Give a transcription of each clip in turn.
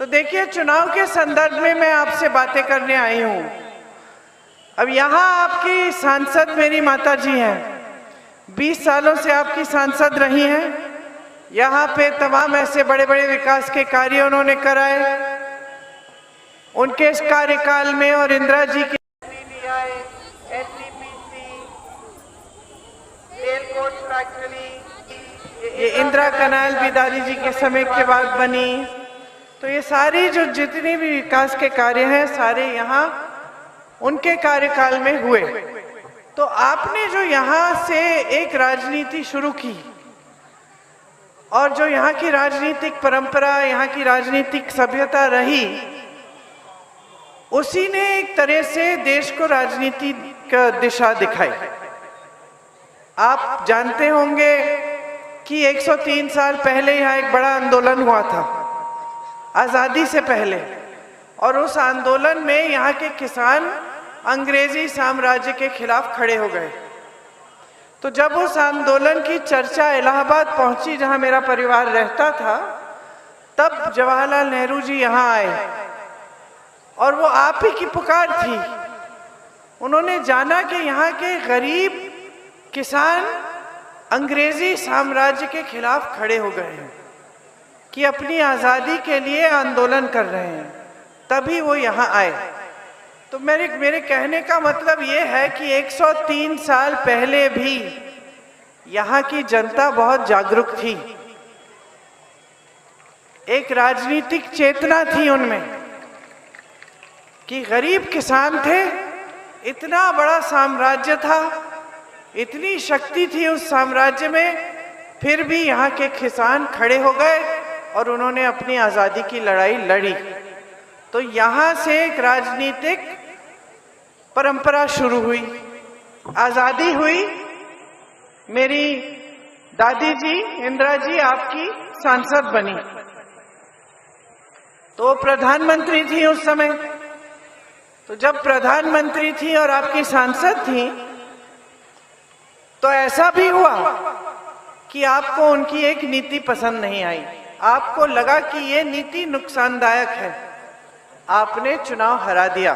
तो देखिए, चुनाव के संदर्भ में मैं आपसे बातें करने आई हूँ। अब यहाँ आपकी सांसद मेरी माता जी हैं, 20 सालों से आपकी सांसद रही हैं। यहाँ पे तमाम ऐसे बड़े बड़े विकास के कार्य उन्होंने कराए उनके इस कार्यकाल में। और इंदिरा जी के ये इंदिरा कनाल भी दादी जी के समय के बाद बनी। तो ये सारी जो जितनी भी विकास के कार्य हैं सारे यहाँ उनके कार्यकाल में हुए। तो आपने जो यहाँ से एक राजनीति शुरू की और जो यहाँ की राजनीतिक परंपरा, यहाँ की राजनीतिक सभ्यता रही, उसी ने एक तरह से देश को राजनीति का दिशा दिखाई। आप जानते होंगे कि 103 साल पहले यहाँ एक बड़ा आंदोलन हुआ था, आज़ादी से पहले। और उस आंदोलन में यहाँ के किसान अंग्रेजी साम्राज्य के खिलाफ खड़े हो गए। तो जब उस आंदोलन की चर्चा इलाहाबाद पहुंची, जहां मेरा परिवार रहता था, तब जवाहरलाल नेहरू जी यहाँ आए और वो आप ही की पुकार थी। उन्होंने जाना कि यहाँ के गरीब किसान अंग्रेजी साम्राज्य के खिलाफ खड़े हो गए हैं, कि अपनी आज़ादी के लिए आंदोलन कर रहे हैं, तभी वो यहाँ आए। तो मेरे कहने का मतलब ये है कि 103 साल पहले भी यहाँ की जनता बहुत जागरूक थी, एक राजनीतिक चेतना थी उनमें, कि गरीब किसान थे, इतना बड़ा साम्राज्य था, इतनी शक्ति थी उस साम्राज्य में, फिर भी यहाँ के किसान खड़े हो गए और उन्होंने अपनी आज़ादी की लड़ाई लड़ी। तो यहाँ से एक राजनीतिक परंपरा शुरू हुई, आज़ादी हुई। मेरी दादी जी इंदिरा जी आपकी सांसद बनी, तो प्रधानमंत्री थी उस समय। तो जब प्रधानमंत्री थी और आपकी सांसद थी, तो ऐसा भी हुआ कि आपको उनकी एक नीति पसंद नहीं आई, आपको लगा कि ये नीति नुकसानदायक है, आपने चुनाव हरा दिया।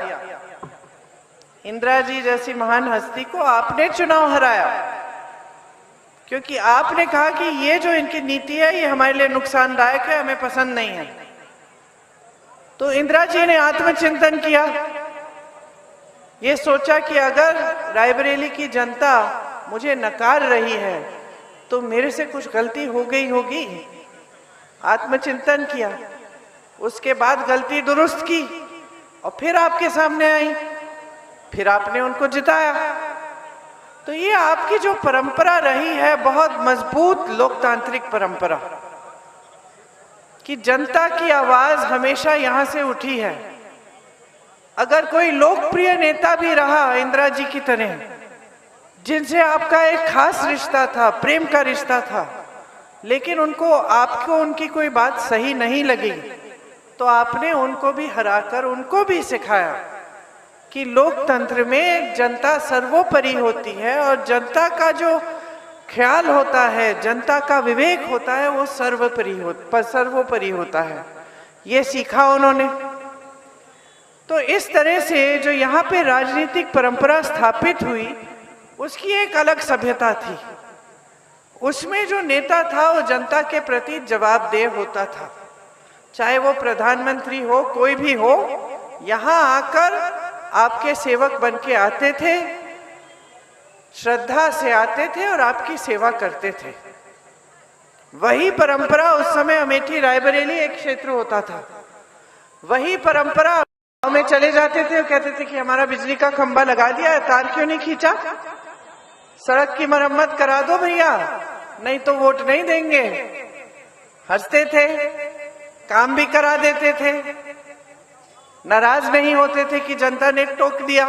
इंदिरा जी जैसी महान हस्ती को आपने चुनाव हराया, क्योंकि आपने कहा कि ये जो इनकी नीति है ये हमारे लिए नुकसानदायक है, हमें पसंद नहीं है। तो इंदिरा जी ने आत्मचिंतन किया, ये सोचा कि अगर रायबरेली की जनता मुझे नकार रही है तो मेरे से कुछ गलती हो गई होगी। आत्मचिंतन किया, उसके बाद गलती दुरुस्त की और फिर आपके सामने आई, फिर आपने उनको जिताया। तो ये आपकी जो परंपरा रही है, बहुत मजबूत लोकतांत्रिक परंपरा, कि जनता की आवाज हमेशा यहां से उठी है। अगर कोई लोकप्रिय नेता भी रहा इंदिरा जी की तरह, जिनसे आपका एक खास रिश्ता था, प्रेम का रिश्ता था, लेकिन आपको उनकी कोई बात सही नहीं लगी, तो आपने उनको भी हराकर उनको भी सिखाया कि लोकतंत्र में जनता सर्वोपरि होती है और जनता का जो ख्याल होता है, जनता का विवेक होता है, वो सर्वोपरि होता है। ये सीखा उन्होंने। तो इस तरह से जो यहाँ पे राजनीतिक परंपरा स्थापित हुई, उसकी एक अलग सभ्यता थी। उसमें जो नेता था वो जनता के प्रति जवाबदेह होता था, चाहे वो प्रधानमंत्री हो, कोई भी हो, यहाँ आकर आपके सेवक बन के आते थे, श्रद्धा से आते थे और आपकी सेवा करते थे। वही परंपरा उस समय अमेठी रायबरेली एक क्षेत्र होता था, वही परंपरा गांव में चले जाते थे और कहते थे कि हमारा बिजली का खंभा लगा दिया है, तार क्यों नहीं खींचा, सड़क की मरम्मत करा दो भैया, नहीं तो वोट नहीं देंगे। हंसते थे, काम भी करा देते थे, नाराज नहीं होते थे कि जनता ने टोक दिया,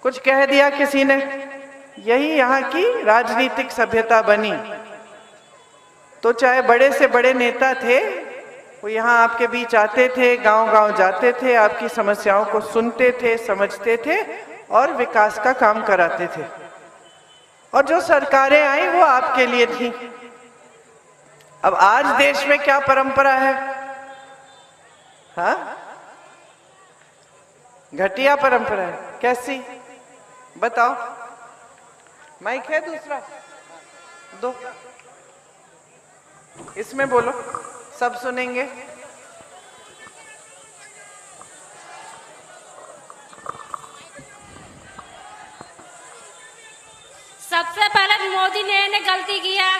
कुछ कह दिया किसी ने। यही यहाँ की राजनीतिक सभ्यता बनी। तो चाहे बड़े से बड़े नेता थे, वो यहाँ आपके बीच आते थे, गांव-गांव जाते थे, आपकी समस्याओं को सुनते थे, समझते थे और विकास का काम कराते थे। और जो सरकारें आई वो आपके लिए थी। अब आज देश में क्या परंपरा है, हाँ, घटिया परंपरा है। कैसी बताओ? माइक है दूसरा दो, इसमें बोलो, सब सुनेंगे। सबसे पहले मोदी ने गलती किया,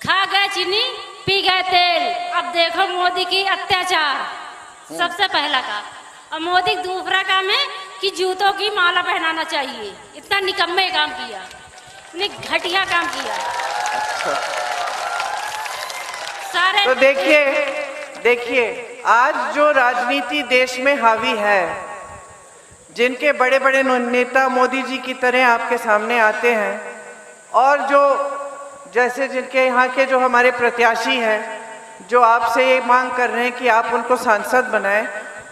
खा गए चीनी पी गए तेल। अब देखो मोदी की अत्याचार, सबसे पहला का। और मोदी दूसरा काम है कि जूतों की माला पहनाना चाहिए। इतना निकम्मे काम किया, इतनी घटिया काम किया। अच्छा। सारे तो देखिए आज जो राजनीति देश में हावी है, जिनके बड़े बड़े नेता मोदी जी की तरह आपके सामने आते हैं, और जो जैसे जिनके यहाँ के जो हमारे प्रत्याशी हैं, जो आपसे ये मांग कर रहे हैं कि आप उनको सांसद बनाएं,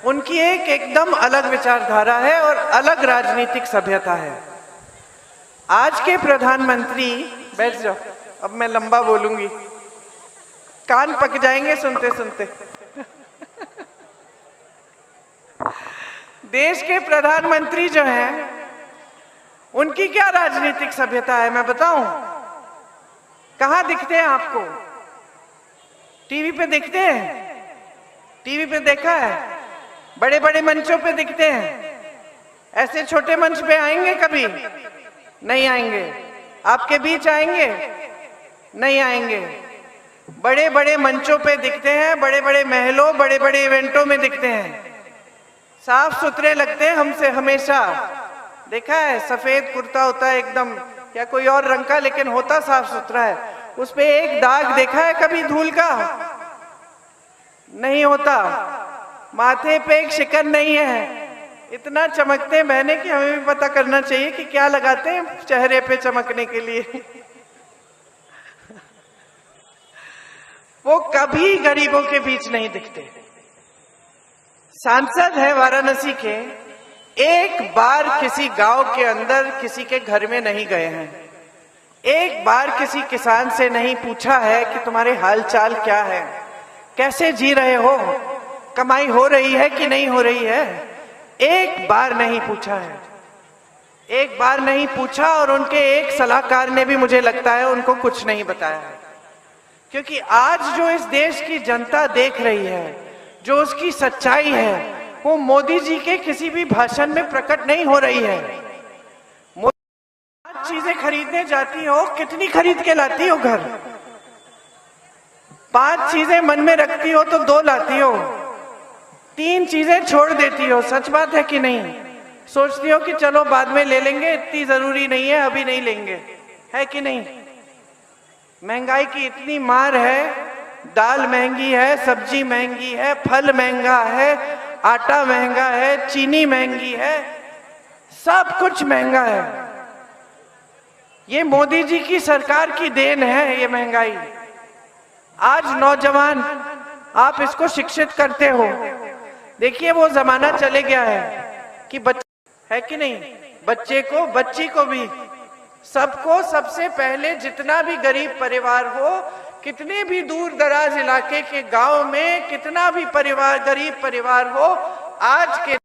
उनकी एक एकदम अलग विचारधारा है और अलग राजनीतिक सभ्यता है। आज के प्रधानमंत्री, बैठ जाओ, अब मैं लंबा बोलूंगी, कान पक जाएंगे सुनते सुनते। देश के प्रधानमंत्री जो हैं, उनकी क्या राजनीतिक सभ्यता है मैं बताऊं? कहां दिखते हैं आपको? टीवी पे दिखते हैं? टीवी पे देखा है? बड़े बड़े मंचों पे दिखते हैं? ऐसे छोटे मंच पे आएंगे कभी? नहीं आएंगे। आपके बीच आएंगे? नहीं आएंगे। बड़े बड़े मंचों पे दिखते हैं, बड़े बड़े महलों, बड़े बड़े इवेंटों में दिखते हैं, साफ सुथरे लगते हैं हमसे हमेशा। देखा है, सफेद कुर्ता होता है एकदम, या कोई और रंग का, लेकिन होता साफ सुथरा है। उस पे एक दाग देखा है कभी धूल का? नहीं होता। माथे पे एक शिकन नहीं है। इतना चमकते हैं बहने कि हमें भी पता करना चाहिए कि क्या लगाते हैं चेहरे पे चमकने के लिए। वो कभी गरीबों के बीच नहीं दिखते। सांसद है वाराणसी के, एक बार किसी गांव के अंदर किसी के घर में नहीं गए हैं, एक बार किसी किसान से नहीं पूछा है कि तुम्हारे हाल चाल क्या है, कैसे जी रहे हो, कमाई हो रही है कि नहीं हो रही है। एक बार नहीं पूछा है, एक बार नहीं पूछा। और उनके एक सलाहकार ने भी मुझे लगता है उनको कुछ नहीं बताया है। क्योंकि आज जो इस देश की जनता देख रही है, जो उसकी सच्चाई है, वो मोदी जी के किसी भी भाषण में प्रकट नहीं हो रही है। मोदी चीजें खरीदने जाती हो, कितनी खरीद के लाती हो घर? 5 चीजें मन में रखती हो तो 2 लाती हो, 3 चीजें छोड़ देती हो। सच बात है कि नहीं? सोचती हो कि चलो बाद में ले लेंगे, इतनी जरूरी नहीं है, अभी नहीं लेंगे, है कि नहीं? महंगाई की इतनी मार है, दाल महंगी है, सब्जी महंगी है, फल महंगा है, आटा महंगा है, चीनी महंगी है, सब कुछ महंगा है। ये मोदी जी की सरकार की देन है ये महंगाई। आज नौजवान, आप इसको शिक्षित करते हो। देखिए वो जमाना चले गया है कि बच्चे, है कि नहीं, बच्चे को, बच्ची को भी, सबको सबसे पहले, जितना भी गरीब परिवार हो, कितने भी दूर दराज इलाके के गांव में कितना भी परिवार, गरीब परिवार हो, आज के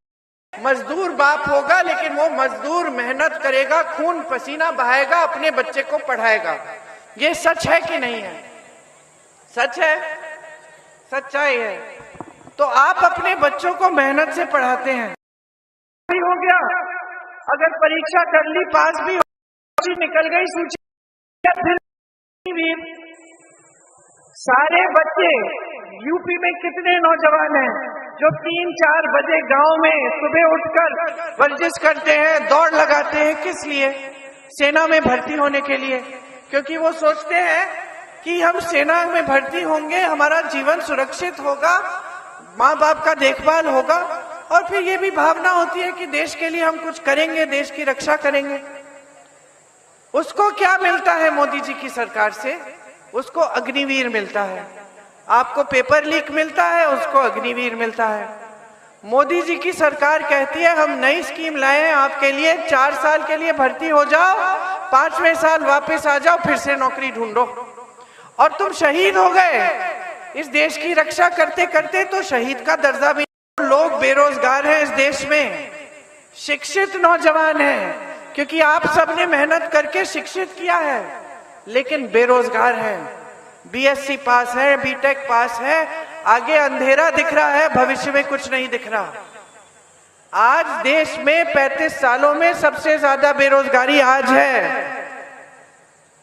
मजदूर बाप होगा, लेकिन वो मजदूर मेहनत करेगा, खून पसीना बहाएगा, अपने बच्चे को पढ़ाएगा। ये सच है कि नहीं है? सच है, सच्चाई है। तो आप अपने बच्चों को मेहनत से पढ़ाते हैं। हो गया, अगर परीक्षा कर ली, पास भी हो, निकल गई सूची, फिर सारे बच्चे, यूपी में कितने नौजवान हैं जो 3-4 बजे गांव में सुबह उठकर वर्जिश करते हैं, दौड़ लगाते हैं। किस लिए? सेना में भर्ती होने के लिए। क्योंकि वो सोचते हैं कि हम सेना में भर्ती होंगे, हमारा जीवन सुरक्षित होगा, माँ बाप का देखभाल होगा, और फिर ये भी भावना होती है कि देश के लिए हम कुछ करेंगे, देश की रक्षा करेंगे। उसको क्या मिलता है मोदी जी की सरकार से? उसको अग्निवीर मिलता है। आपको पेपर लीक मिलता है, उसको अग्निवीर मिलता है। मोदी जी की सरकार कहती है हम नई स्कीम लाए हैं आपके लिए, 4 साल के लिए भर्ती हो जाओ, 5वें साल वापस आ जाओ, फिर से नौकरी ढूंढो। और तुम शहीद हो गए इस देश की रक्षा करते करते तो शहीद का दर्जा भी, लोग बेरोजगार हैं इस देश में, शिक्षित नौजवान हैं क्योंकि आप सबने मेहनत करके शिक्षित किया है, लेकिन बेरोजगार हैं। बीएससी पास है, बीटेक पास है, आगे अंधेरा दिख रहा है, भविष्य में कुछ नहीं दिख रहा। आज देश में 35 सालों में सबसे ज्यादा बेरोजगारी आज है।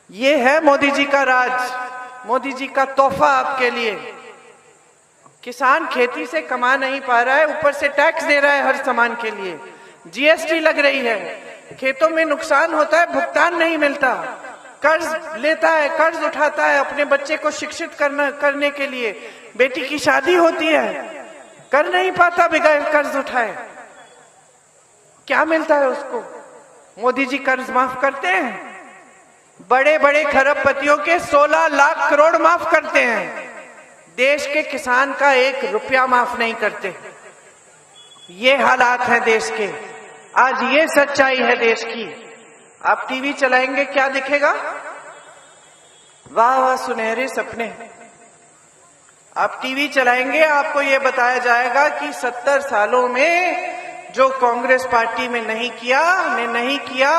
ये है मोदी जी का राज, मोदी जी का तोहफा आपके लिए। किसान खेती से कमा नहीं पा रहा है, ऊपर से टैक्स दे रहा है हर सामान के लिए, जीएसटी लग रही है, खेतों में नुकसान होता है, भुगतान नहीं मिलता, कर्ज लेता है, कर्ज उठाता है अपने बच्चे को शिक्षित करने के लिए, बेटी की शादी होती है, कर नहीं पाता बगैर कर्ज उठाए। क्या मिलता है उसको? मोदी जी कर्ज माफ करते हैं, बड़े बड़े खरबपतियों के 16 लाख करोड़ माफ करते हैं, देश के किसान का 1 रुपया माफ नहीं करते। ये हालात हैं देश के, आज ये सच्चाई है देश की। आप टीवी चलाएंगे, क्या दिखेगा? वाह वाह सुनहरे सपने। आप टीवी चलाएंगे, आपको ये बताया जाएगा कि 70 सालों में जो कांग्रेस पार्टी में नहीं किया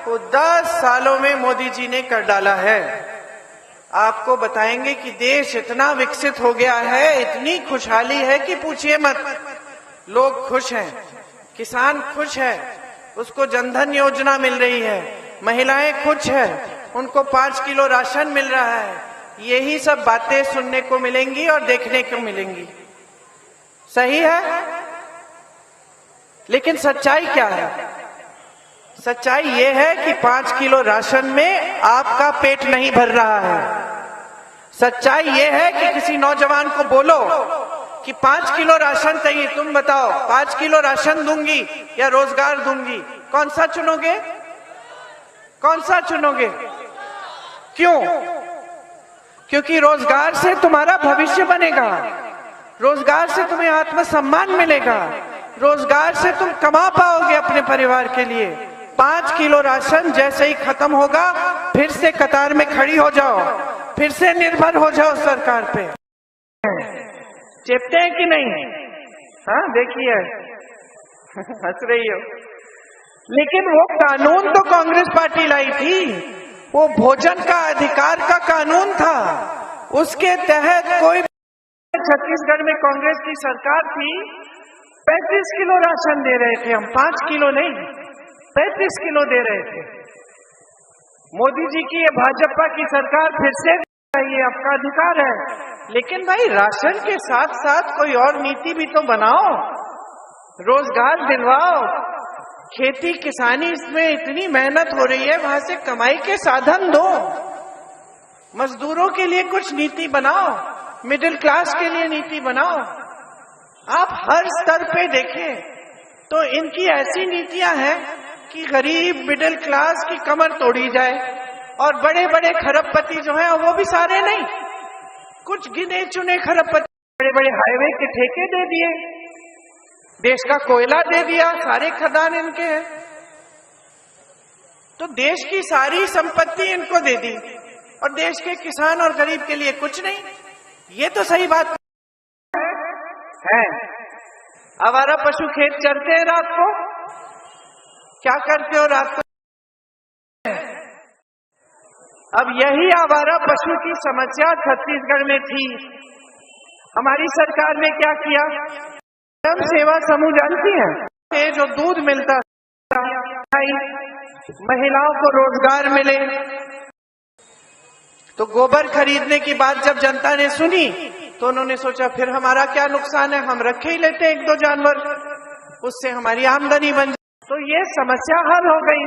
वो 10 सालों में मोदी जी ने कर डाला है। आपको बताएंगे कि देश इतना विकसित हो गया है, इतनी खुशहाली है कि पूछिए मत। लोग खुश हैं, किसान खुश है, उसको जनधन योजना मिल रही है, महिलाएं खुश है, उनको 5 किलो राशन मिल रहा है। यही सब बातें सुनने को मिलेंगी और देखने को मिलेंगी। सही है, लेकिन सच्चाई क्या है? सच्चाई ये है कि 5 किलो राशन में आपका पेट नहीं भर रहा है। सच्चाई ये है कि किसी नौजवान को बोलो कि 5 किलो राशन चाहिए, तुम बताओ 5 किलो राशन दूंगी या रोजगार दूंगी, कौन सा चुनोगे? कौन सा चुनोगे? क्यों? क्योंकि रोजगार से तुम्हारा भविष्य बनेगा, रोजगार से तुम्हें आत्मसम्मान मिलेगा, रोजगार से तुम कमा पाओगे अपने परिवार के लिए। 5 किलो राशन जैसे ही खत्म होगा, फिर से कतार में खड़ी हो जाओ, फिर से निर्भर हो जाओ सरकार पे। चेपते हैं कि नहीं? हाँ देखिए हंस रही हो। लेकिन वो कानून तो कांग्रेस पार्टी लाई थी, वो भोजन का अधिकार का कानून था, उसके तहत कोई, छत्तीसगढ़ में कांग्रेस की सरकार थी, 35 किलो राशन दे रहे थे हम, 5 किलो नहीं 35 किलो दे रहे थे। मोदी जी की ये भाजपा की सरकार फिर से, ये आपका अधिकार है, लेकिन भाई राशन के साथ साथ कोई और नीति भी तो बनाओ, रोजगार दिलवाओ, खेती किसानी इसमें इतनी मेहनत हो रही है, वहां से कमाई के साधन दो, मजदूरों के लिए कुछ नीति बनाओ, मिडिल क्लास के लिए नीति बनाओ। आप हर स्तर पे देखें तो इनकी ऐसी नीतियां हैं कि गरीब मिडिल क्लास की कमर तोड़ी जाए, और बड़े बड़े खरबपति जो हैं वो भी सारे नहीं, कुछ गिने चुने खरबपति बड़े बड़े हाईवे के ठेके दे दिए, देश का कोयला दे दिया, सारे खदान इनके हैं, तो देश की सारी संपत्ति इनको दे दी और देश के किसान और गरीब के लिए कुछ नहीं। ये तो सही बात है। आवारा पशु खेत चरते हैं रात को, क्या करते हो रात को? अब यही आवारा पशु की समस्या छत्तीसगढ़ में थी। हमारी सरकार ने क्या किया? स्वयं सेवा समूह जानती हैं, जो दूध मिलता, महिलाओं को रोजगार मिले, तो गोबर खरीदने की बात जब जनता ने सुनी तो उन्होंने सोचा फिर हमारा क्या नुकसान है, हम रखे ही लेते 1-2 जानवर, उससे हमारी आमदनी बन जाए। तो ये समस्या हल हो गई।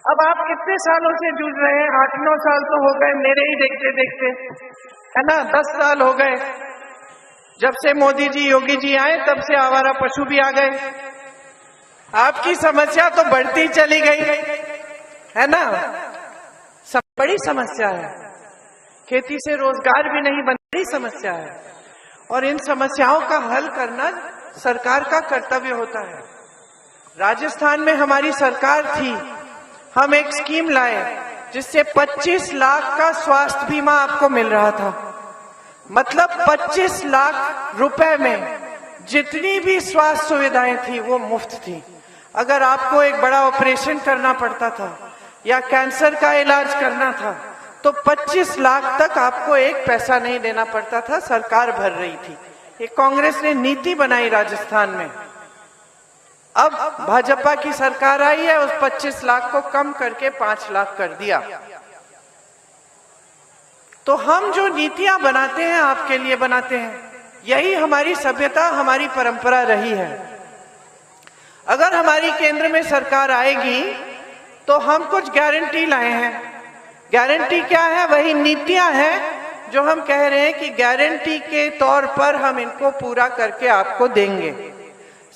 अब आप कितने सालों से जूझ रहे हैं? 8-9 साल तो हो गए मेरे ही देखते देखते, है ना, 10 साल हो गए। जब से मोदी जी योगी जी आए तब से आवारा पशु भी आ गए। आपकी समस्या तो बढ़ती चली गई, है ना, सब बड़ी समस्या है। खेती से रोजगार भी नहीं बन, बड़ी समस्या है, और इन समस्याओं का हल करना सरकार का कर्तव्य होता है। राजस्थान में हमारी सरकार थी, हम एक स्कीम लाए जिससे 25 लाख का स्वास्थ्य बीमा आपको मिल रहा था। मतलब 25 लाख रुपए में जितनी भी स्वास्थ्य सुविधाएं थी वो मुफ्त थी। अगर आपको एक बड़ा ऑपरेशन करना पड़ता था या कैंसर का इलाज करना था तो 25 लाख तक आपको एक पैसा नहीं देना पड़ता था, सरकार भर रही थी। ये कांग्रेस ने नीति बनाई राजस्थान में। अब भाजपा की सरकार आई है, उस 25 लाख को कम करके 5 लाख कर दिया। तो हम जो नीतियां बनाते हैं आपके लिए बनाते हैं, यही हमारी सभ्यता, हमारी परंपरा रही है। अगर हमारी केंद्र में सरकार आएगी तो हम कुछ गारंटी लाए हैं। गारंटी क्या है? वही नीतियां हैं जो हम कह रहे हैं कि गारंटी के तौर पर हम इनको पूरा करके आपको देंगे।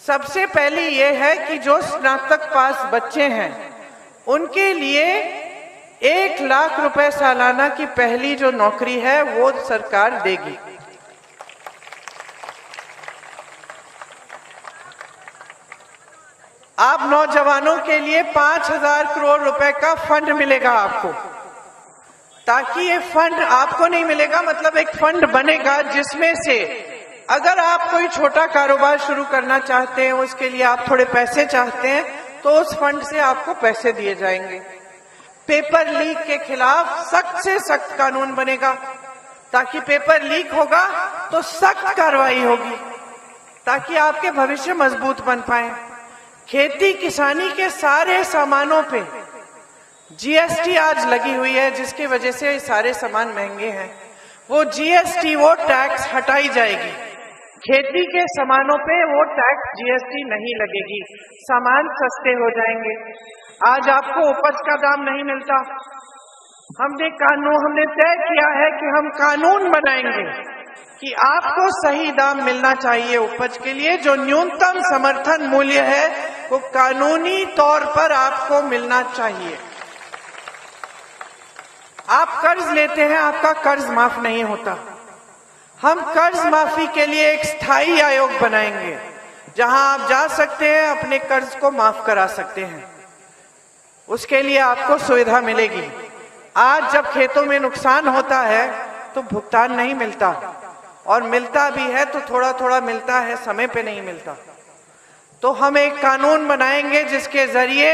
सबसे पहली ये है कि जो स्नातक पास बच्चे हैं उनके लिए 1 लाख रुपए सालाना की पहली जो नौकरी है वो सरकार देगी। आप नौजवानों के लिए 5,000 करोड़ रुपए का फंड मिलेगा आपको, ताकि ये फंड आपको नहीं मिलेगा, मतलब एक फंड बनेगा जिसमें से अगर आप कोई छोटा कारोबार शुरू करना चाहते हैं, उसके लिए आप थोड़े पैसे चाहते हैं, तो उस फंड से आपको पैसे दिए जाएंगे। पेपर लीक के खिलाफ सख्त से सख्त कानून बनेगा, ताकि पेपर लीक होगा तो सख्त कार्रवाई होगी, ताकि आपके भविष्य मजबूत बन पाए। खेती किसानी के सारे सामानों पे जीएसटी आज लगी हुई है, जिसकी वजह से ये सारे सामान महंगे हैं। वो जीएसटी, वो टैक्स हटाई जाएगी। खेती के सामानों पे वो टैक्स, जीएसटी नहीं लगेगी, सामान सस्ते हो जाएंगे। आज आपको उपज का दाम नहीं मिलता, हमने तय किया है कि हम कानून बनाएंगे कि आपको सही दाम मिलना चाहिए उपज के लिए। जो न्यूनतम समर्थन मूल्य है वो कानूनी तौर पर आपको मिलना चाहिए। आप कर्ज लेते हैं, आपका कर्ज माफ नहीं होता। हम कर्ज माफी के लिए एक स्थायी आयोग बनाएंगे, जहां आप जा सकते हैं, अपने कर्ज को माफ करा सकते हैं। उसके लिए आपको सुविधा मिलेगी। आज जब खेतों में नुकसान होता है तो भुगतान नहीं मिलता, और मिलता भी है तो थोड़ा थोड़ा मिलता है, समय पे नहीं मिलता। तो हम एक कानून बनाएंगे जिसके जरिए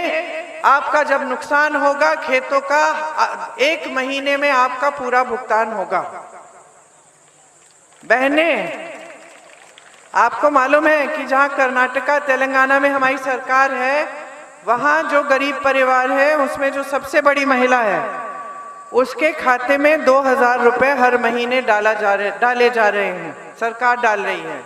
आपका जब नुकसान होगा खेतों का, 1 महीने में आपका पूरा भुगतान होगा। बहनें, आपको मालूम है कि जहां कर्नाटका, तेलंगाना में हमारी सरकार है, वहां जो गरीब परिवार है उसमें जो सबसे बड़ी महिला है उसके खाते में 2,000 रुपए हर महीने डाले जा रहे हैं, सरकार डाल रही है।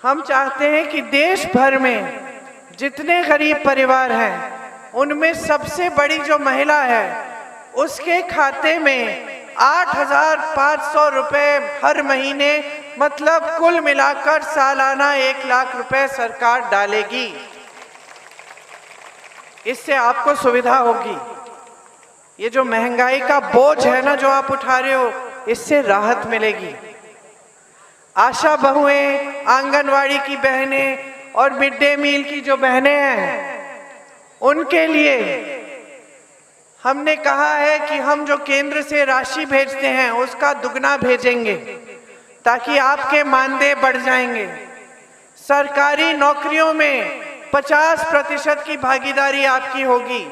हम चाहते हैं कि देश भर में जितने गरीब परिवार हैं उनमें सबसे बड़ी जो महिला है उसके खाते में 8,500 रुपए हर महीने, मतलब कुल मिलाकर सालाना 1 लाख रुपए सरकार डालेगी। इससे आपको सुविधा होगी। ये जो महंगाई का बोझ है ना जो आप उठा रहे हो, इससे राहत मिलेगी। आशा बहुएं, आंगनवाड़ी की बहनें और मिड डे मील की जो बहनें हैं, उनके लिए हमने कहा है कि हम जो केंद्र से राशि भेजते हैं उसका दुगना भेजेंगे, ताकि आपके मानदेय बढ़ जाएंगे। सरकारी नौकरियों में 50% की भागीदारी आपकी होगी,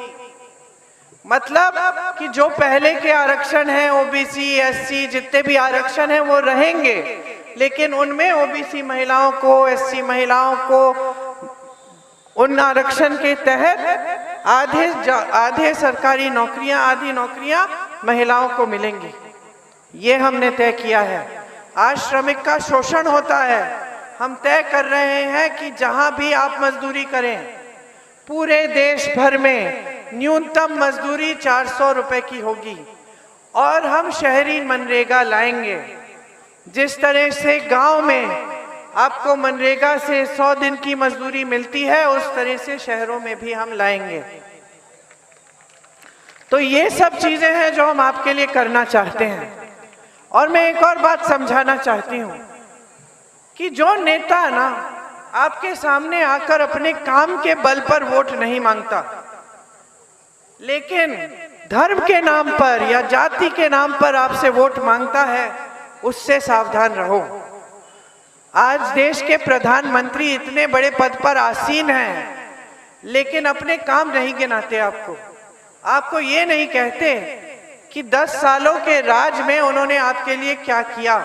मतलब कि जो पहले के आरक्षण हैं, ओबीसी, एससी, जितने भी आरक्षण हैं वो रहेंगे, लेकिन उनमें ओबीसी महिलाओं को, एससी महिलाओं को उन आरक्षण के तहत आधे सरकारी नौकरियां, आधी नौकरियां महिलाओं को मिलेंगी। ये हमने तय किया है। आज श्रमिक का शोषण होता है। हम तय कर रहे हैं कि जहां भी आप मजदूरी करें, पूरे देश भर में न्यूनतम मजदूरी 400 रुपए की होगी। और हम शहरी मनरेगा लाएंगे। जिस तरह से गांव में आपको मनरेगा से 100 दिन की मजदूरी मिलती है, उस तरह से शहरों में भी हम लाएंगे। तो ये सब चीजें हैं जो हम आपके लिए करना चाहते हैं। और मैं एक और बात समझाना चाहती हूं कि जो नेता ना आपके सामने आकर अपने काम के बल पर वोट नहीं मांगता, लेकिन धर्म के नाम पर या जाति के नाम पर आपसे वोट मांगता है, उससे सावधान रहो। आज देश के प्रधानमंत्री इतने बड़े पद पर आसीन हैं, लेकिन अपने काम नहीं गिनाते। आपको ये नहीं कहते कि 10 सालों के राज में उन्होंने आपके लिए क्या किया।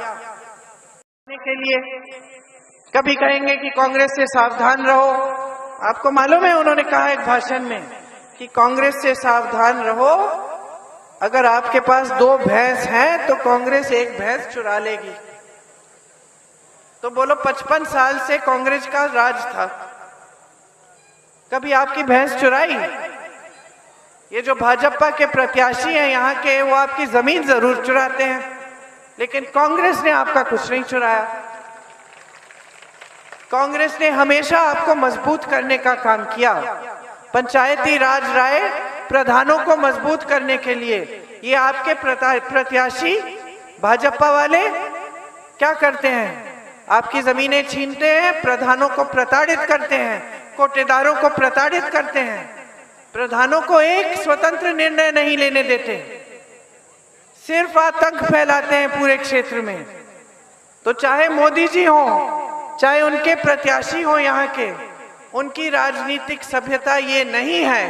के लिए कभी कहेंगे कि कांग्रेस से सावधान रहो। आपको मालूम है उन्होंने कहा एक भाषण में कि कांग्रेस से सावधान रहो, अगर आपके पास 2 भैंस हैं तो कांग्रेस 1 भैंस चुरा लेगी। तो बोलो 55 साल से कांग्रेस का राज था, कभी आपकी भैंस चुराई? ये जो भाजपा के प्रत्याशी हैं यहाँ के, वो आपकी जमीन जरूर चुराते हैं, लेकिन कांग्रेस ने आपका कुछ नहीं चुराया। कांग्रेस ने हमेशा आपको मजबूत करने का काम किया। पंचायती राज राय प्रधानों को मजबूत करने के लिए ये आपके प्रत्याशी भाजपा वाले क्या करते हैं? आपकी जमीनें छीनते हैं, प्रधानों को प्रताड़ित करते हैं, कोटेदारों को प्रताड़ित करते हैं, प्रधानों को एक स्वतंत्र निर्णय नहीं लेने देते, सिर्फ आतंक फैलाते हैं पूरे क्षेत्र में। तो चाहे मोदी जी हो, चाहे उनके प्रत्याशी हो यहाँ के, उनकी राजनीतिक सभ्यता ये नहीं है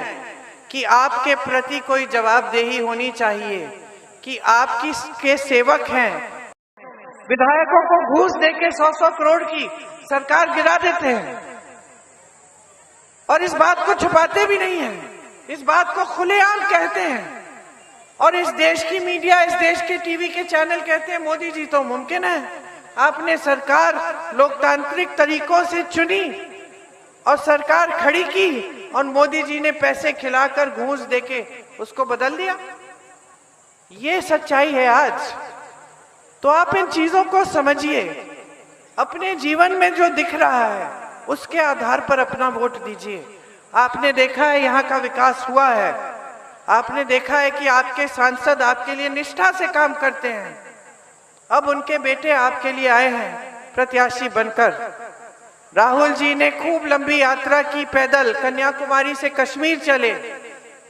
कि आपके प्रति कोई जवाबदेही होनी चाहिए कि आपकी के सेवक हैं। विधायकों को घूस देके 100-100 करोड़ की सरकार गिरा देते हैं और इस बात को छुपाते भी नहीं हैं, इस बात को खुलेआम कहते हैं। और इस देश की मीडिया, इस देश के टीवी के चैनल कहते हैं मोदी जी तो मुमकिन है, आपने सरकार लोकतांत्रिक तरीकों से चुनी और सरकार खड़ी की और मोदी जी ने पैसे खिलाकर घूस देके उसको बदल दिया। ये सच्चाई है आज। तो आप इन चीजों को समझिए, अपने जीवन में जो दिख रहा है उसके आधार पर अपना वोट दीजिए। आपने देखा है यहाँ का विकास हुआ है, आपने देखा है कि आपके सांसद आपके लिए निष्ठा से काम करते हैं। अब उनके बेटे आपके लिए आए हैं प्रत्याशी बनकर। राहुल जी ने खूब लंबी यात्रा की, पैदल कन्याकुमारी से कश्मीर चले,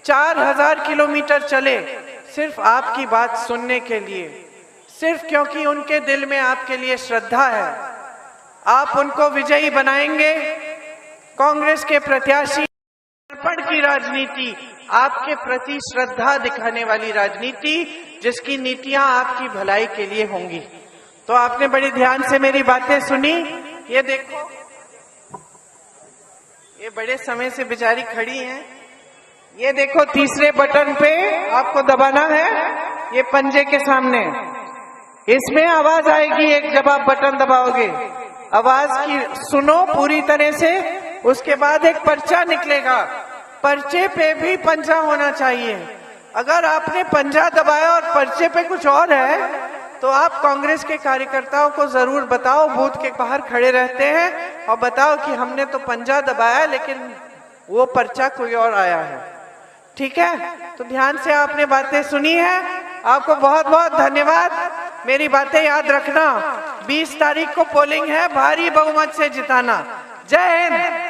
4000 किलोमीटर चले, सिर्फ आपकी बात सुनने के लिए, सिर्फ क्योंकि उनके दिल में आपके लिए श्रद्धा है। आप उनको विजयी बनाएंगे। कांग्रेस के प्रत्याशी अर्पण की राजनीति, आपके प्रति श्रद्धा दिखाने वाली राजनीति, जिसकी नीतियां आपकी भलाई के लिए होंगी। तो आपने बड़ी ध्यान से मेरी बातें सुनी। ये देखो, ये बड़े समय से बेचारी खड़ी हैं। ये देखो, तीसरे बटन पे आपको दबाना है, ये पंजे के सामने, इसमें आवाज आएगी एक, जब आप बटन दबाओगे आवाज की सुनो पूरी तरह से। उसके बाद एक पर्चा निकलेगा, पर्चे पे भी पंजा होना चाहिए। अगर आपने पंजा दबाया और पर्चे पे कुछ और है तो आप कांग्रेस के कार्यकर्ताओं को जरूर बताओ, बूथ के बाहर खड़े रहते हैं, और बताओ कि हमने तो पंजा दबाया लेकिन वो पर्चा कोई और आया है। ठीक है? तो ध्यान से आपने बातें सुनी है, आपको बहुत बहुत धन्यवाद। मेरी बातें याद रखना, 20 तारीख को पोलिंग है, भारी बहुमत से जिताना। जय हिंद।